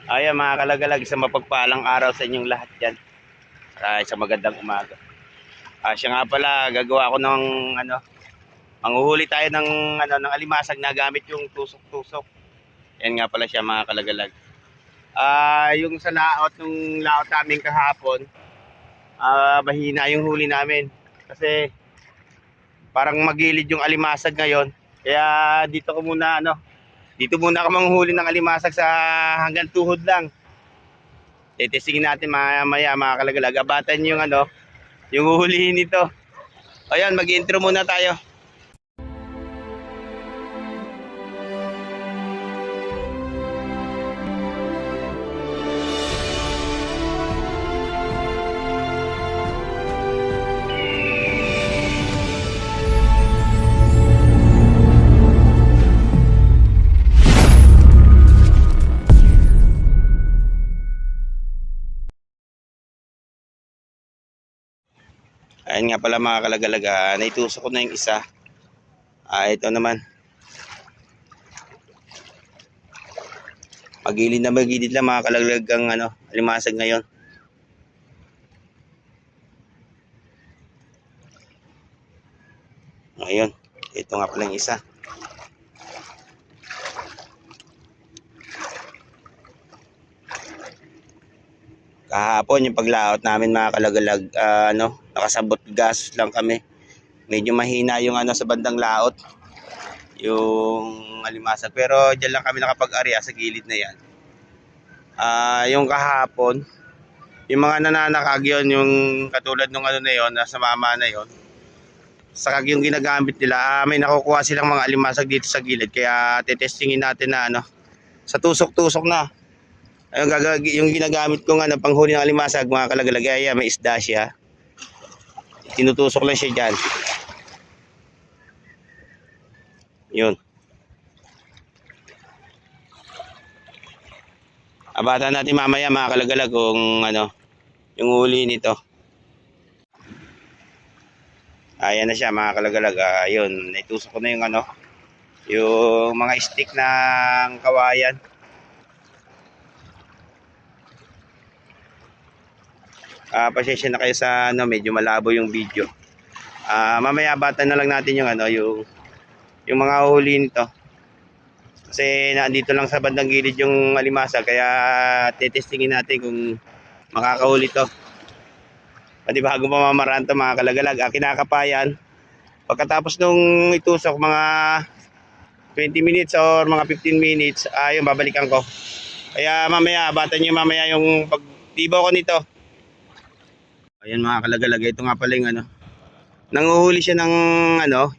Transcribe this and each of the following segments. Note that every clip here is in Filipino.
Ayan mga kalagalag, isang mapagpalang araw sa inyong lahat dyan. Isang magandang umaga. Siya nga pala, gagawa ko ng manghuhuli tayo ng alimasag na gamit yung tusok-tusok. Yan nga pala siya mga kalagalag. Yung sa nung laot namin kahapon, mahina yung huli namin. Kasi parang magilid yung alimasag ngayon. Kaya dito muna ako manghuli ng alimasag sa hanggang tuhod lang. Testingin natin mamaya mga kalagalag. Abatan yung yung huhulihin nito. Ayan, mag-intro muna tayo. Ayan nga pala mga kalagalag, naitusok ko na yung isa. Ito naman. Magilid lang mga kalagalag ang alimasag ngayon. Ngayon, ito nga pala yung isa. Kahapon yung paglaot namin mga kalagalag, nakasabot gas lang kami. Medyo mahina yung sa bandang laot, yung alimasag. Pero diyan lang kami nakapag-area sa gilid na yan. Yung kahapon, yung mga nananakag yun, yung katulad nung na yun, nasa mama na yun. Sakag yung ginagamit nila, may nakukuha silang mga alimasag dito sa gilid. Kaya tetestingin natin na sa tusok-tusok na. Yung ginagamit ko panghuli ng alimasag mga kalagalag, may isda siya. Tinutusok lang siya dyan. Yun. Abatan natin mamaya mga kalagalag kung yung huli nito. Ayan na siya mga kalagalag. Ayun, naitusok ko na yung mga stick ng kawayan. Pasensya na kayo sa medyo malabo yung video. Mamaya abatan na lang natin yung mga huli nito. Kasi nandito lang sa bandang gilid yung alimasag, kaya tetestingin natin kung makakahuli to. Pati bago mamamaraan to mga kalagalag, kinakapayan. Pagkatapos nung itusok mga 20 minutes or mga 15 minutes, yung babalikan ko. Kaya mamaya, abatan nyo mamaya yung pagtibaw ko nito. Ayan mga kalagalag, ito nga pala yung nanguhuli siya ng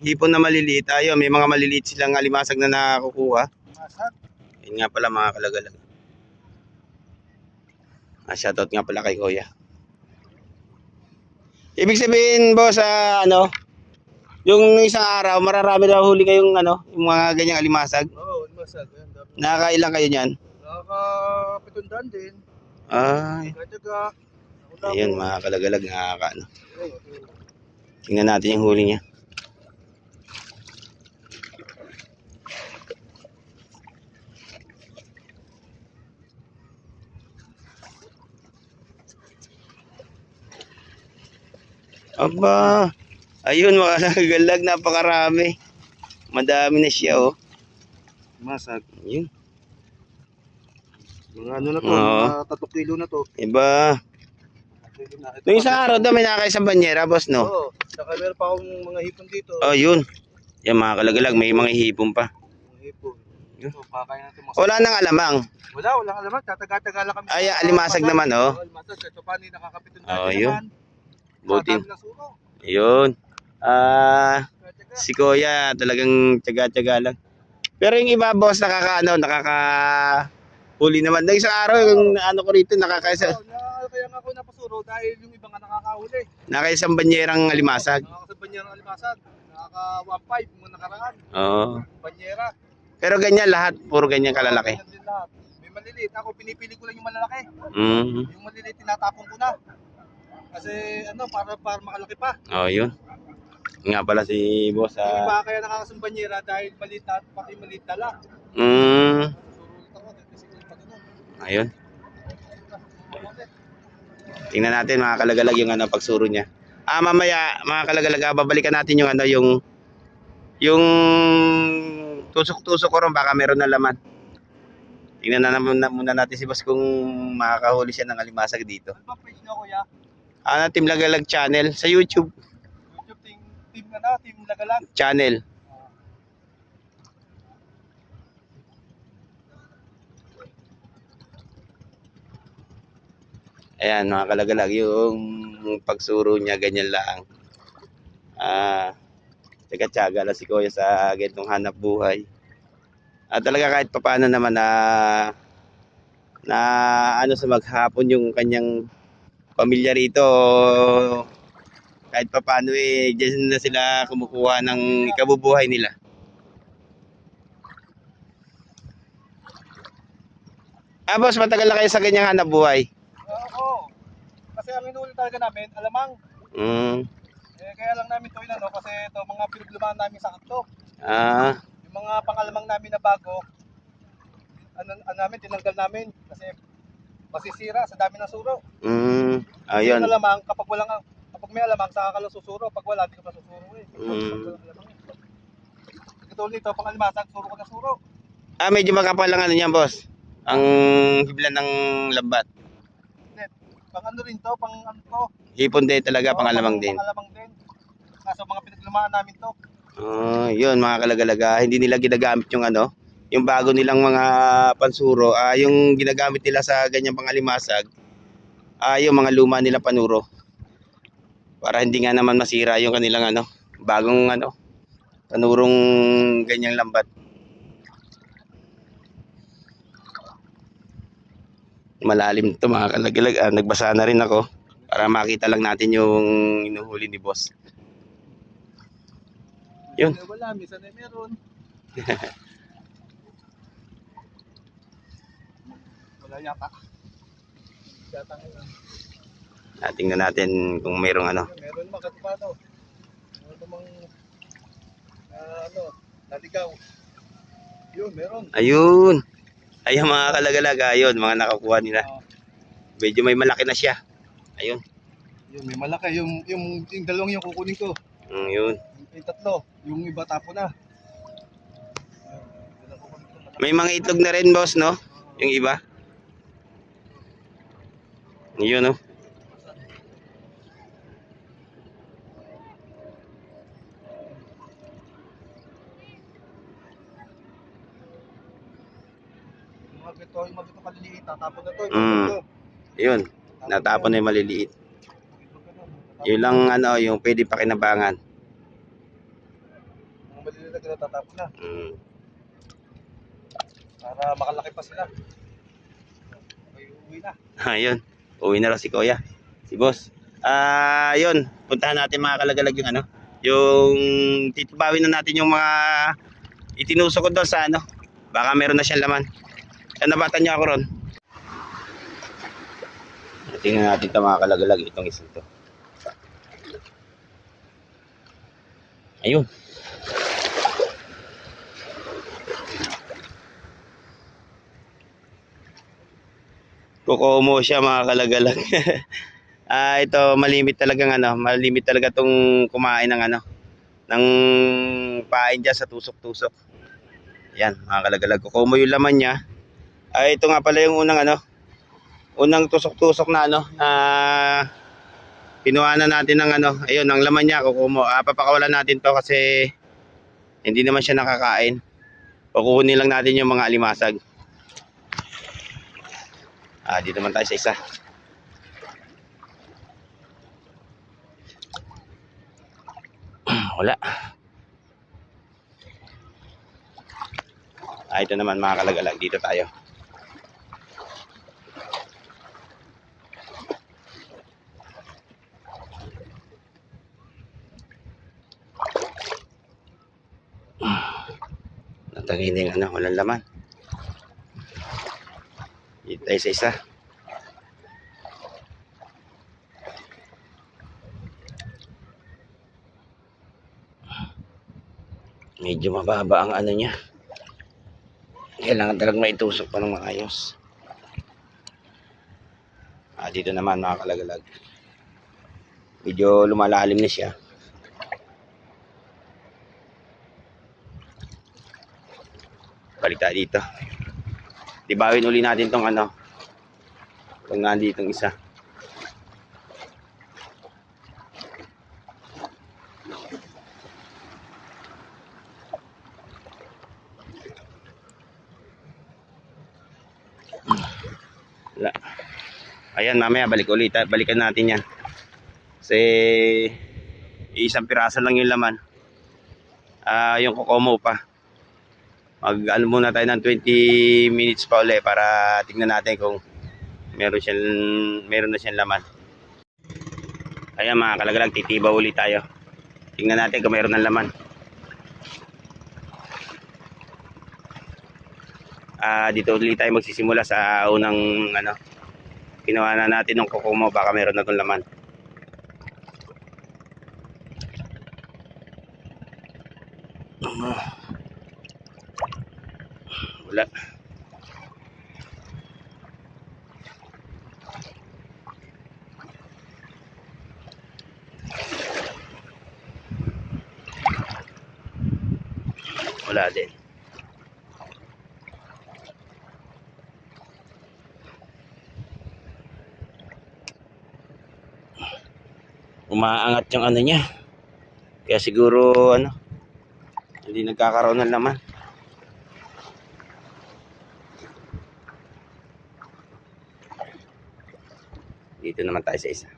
hipon na maliliit. Ayun, may mga maliliit silang alimasag na nakukuha. Ayan nga pala mga kalagalag. Shoutout nga pala kay Kuya. Ibig sabihin boss, yung isang araw mararami na huli kayong yung mga ganyang alimasag? Oo, alimasag. Nakakailan kayo niyan? Nakaka-700 din. Ay. Ayun mga kalagalag, tingnan natin yung huli niya. Aba, ayun mga kalagalag, napakarami. Madami na siya Masag. Ayun. Mga na to, mga 3 kilo na to. Iba. Yung isang araw daw may nakaisang banyera, boss, no? Oo, saka meron pa akong mga hipon dito. Yun. Yan mga kalagalag, may mga hipon pa. Mga hipon. So, kakain natin mga... Wala nang alamang. Walang alamang. Tataga-taga lang kami. Alimasag naman, Alimasag. Sa Tupani, nakaka-700 yun. naman. Buti. Yun. Si Kuya, talagang tiyaga-tiyaga lang. Pero yung iba, boss, nakaka-huli naman. Na isang araw, yung ko rito, nakakaisa. Kaya nga ako napasuro dahil yung iba nga nakakahuli. Nakaisang banyerang alimasag. Nakakaisang banyerang alimasag. Nakaka-1.5 mga nakaraan. Oo. Banyera. Pero ganyan lahat, puro ganyan kalalaki. Ganyan din lahat. May maliliit. Ako pinipili ko lang yung malalaki. Yung maliliit tinatapon ko na. Kasi para makalaki pa. Yun. Nga pala si boss. Yung iba kaya nakakasang banyera dahil maliit na, pati maliit na lang. Ayun. Tingnan natin mga kalagalag yung ano pagsuro niya. Mamaya mga kalagalag, babalikan natin yung ano yung tusok-tusok ko ron, baka meron na laman. Tingnan na naman muna natin si boss kung makakahuli siya ng alimasag dito. Ano ba page niyo, kuya? Team Lagalag channel sa YouTube YouTube team Lagalag. channel. Ayan mga kalagalag, yung pagsuro niya ganyan lang. Tsaga-tsaga lang si Kuya sa ganitong hanap buhay. At talaga kahit papaano naman na ano sa maghapon yung kanyang pamilya rito, kahit papaano diyan na sila kumukuha ng ikabubuhay nila. Boss, matagal na kayo sa ganyang hanap buhay? Oo. Kasi ang inuuli talaga namin, alamang. Kaya lang namin ito inano kasi ito mga pinaglumaan namin sa kanto. Yung mga pangalamang namin na bago, namin tinanggal namin kasi masisira sa dami ng suro. Ayun. Yung alamang kapag may alamang saka ka lang susuro, pag wala di ka pa susuro eh. Katulad nito, pang alimasag, suro ko na suro. Medyo makapal lang ano niyan, boss. Ang hibla ng lambat. Pang ano rin to, pang ano to. Hipon din talaga, pangalamang din. Pangalamang din. Kaso mga pinaglumaan namin to. Yun mga kalagalaga, hindi nila ginagamit yung ano, yung bago nilang mga pansuro, yung ginagamit nila sa ganyang pangalimasag, yung mga luma nila panuro. Para hindi nga naman masira yung kanilang ano, bagong ano, panurong ganyang lambat. Malalim to mga kalagalag. Nagbasa na rin ako para makita lang natin yung inuhuli ni boss. Yun. Wala, minsan ay meron. Wala yata. Tingnan natin kung mayroong ano. Meron naman katipado. Meron namang naligaw. Yun, meron. Ayun. Ayun mga kalagalag. Ayun, mga nakakuha nila. Medyo may malaki na siya. Ayun. Yun, may malaki. Yung dalawang yung kukunin ko. Yun. Yung tatlo. Yung iba tapo na. May mga itlog na rin boss, no? Yung iba. Yun, no? Yung mga ito kaliliit, tatapon na to. Yun, natapon na yung maliliit. Yun lang ano, yung pwede pakinabangan. Mga maliliit na tatapon na. Para makalaki pa sila. Ay, uwi na. Ayun, uwi na raw si Kuya, si boss. Yun, puntahan natin mga kalagalag yung ano, yung titibawin na natin yung mga itinusok ko doon sa ano. Baka meron na siyang laman. Nabatan niyo ako ron. Tingnan natin ito mga kalagalag, itong isa ito. Ayun. Kukumo siya mga kalagalag. Ito malimit talagang ano, malimit talaga tong kumain ng ano, ng pain dyan sa tusok-tusok. Yan mga kalagalag, kukumo yung laman niya. Ito nga pala yung unang ano, unang tusok-tusok na ano, kinuha na natin ng ano, ayun, ang laman niya, kukumo. Papakawalan natin to kasi hindi naman siya nakakain. Kukunin lang natin yung mga alimasag. Dito naman tayo sa isa. Wala. Ito naman mga kalagalag, dito tayo. Natagay na yung ano, walang laman. Dito tayo sa isa. Medyo mababa ang ano niya. Kailangan talagang maitusok pa ng maayos. Dito naman mga kalagalag. Medyo lumalalim na siya. Balik tayo dito. Dibawin uli natin tong ano. Itong nanditong isa. Wala. Ayan, mamaya balik ulit. Balikan natin yan. Kasi isang piraso lang yung laman. Yung kokomo pa. Mag-ano muna tayo ng 20 minutes pa ulit para tingnan natin kung meron na siyang laman. Ayan mga kalagalag, titiba ulit tayo. Tingnan natin kung meron ng laman. Dito ulit tayo magsisimula sa unang ano, ginawa na natin ng kokomo, baka meron na itong laman. Wala. Wala din. Umaangat yung ano niya. Kaya siguro ano, hindi nagkakaroon ng laman. Dito naman tayo sa isa.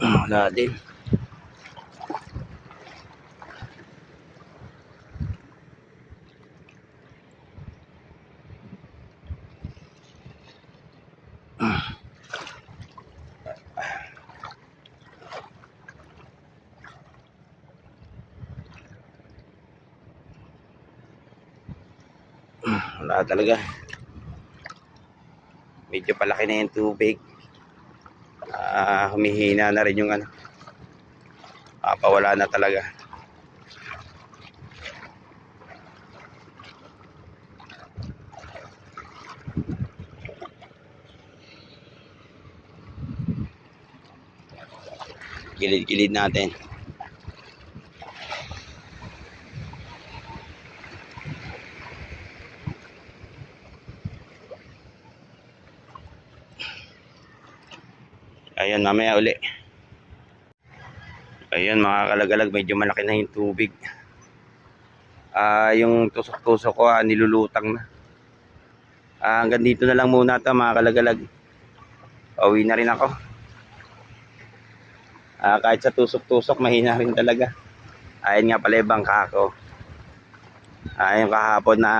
Wala din. Wala talaga. Medyo palaki na yung tubig. Humihina na rin yung ano. Papawala na talaga. Gilid-gilid natin. Ayan, mamaya uli. Ayan mga kalagalag, medyo malaki na yung tubig. Yung tusok-tusok ko nilulutang na. Hanggang dito na lang muna ito mga kalagalag. Pauwi na rin ako. Kahit sa tusok-tusok, mahina rin talaga. Ayan nga pala yung bangka ko. Yung kahapon na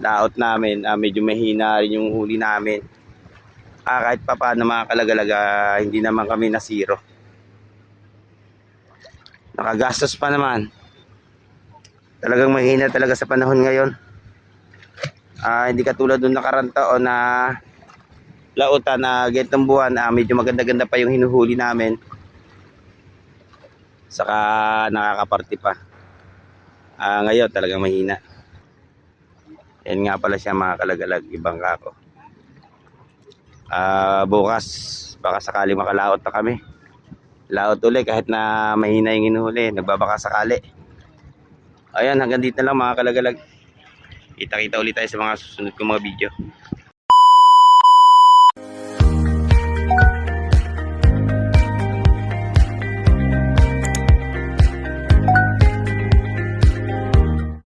laot namin, medyo mahina rin yung huli namin. Kahit pa paano mga kalagalag, hindi naman kami na zero. Nakagastos pa naman. Talagang mahina talaga sa panahon ngayon. Hindi katulad nung nakarang taon na lautan na gantong buwan, medyo maganda-ganda pa yung hinuhuli namin. Saka nakakaparty pa. Ngayon talagang mahina. Yan nga pala siya mga kalagalag, ibang kako. Bukas baka sakali makalaot na kami. Laot ulit kahit na mahina yung hinuhuli, nagbabaka sakali. Ayan, hanggang dito na lang mga kalagalag. Kita-kita ulit tayo sa mga susunod kong mga video.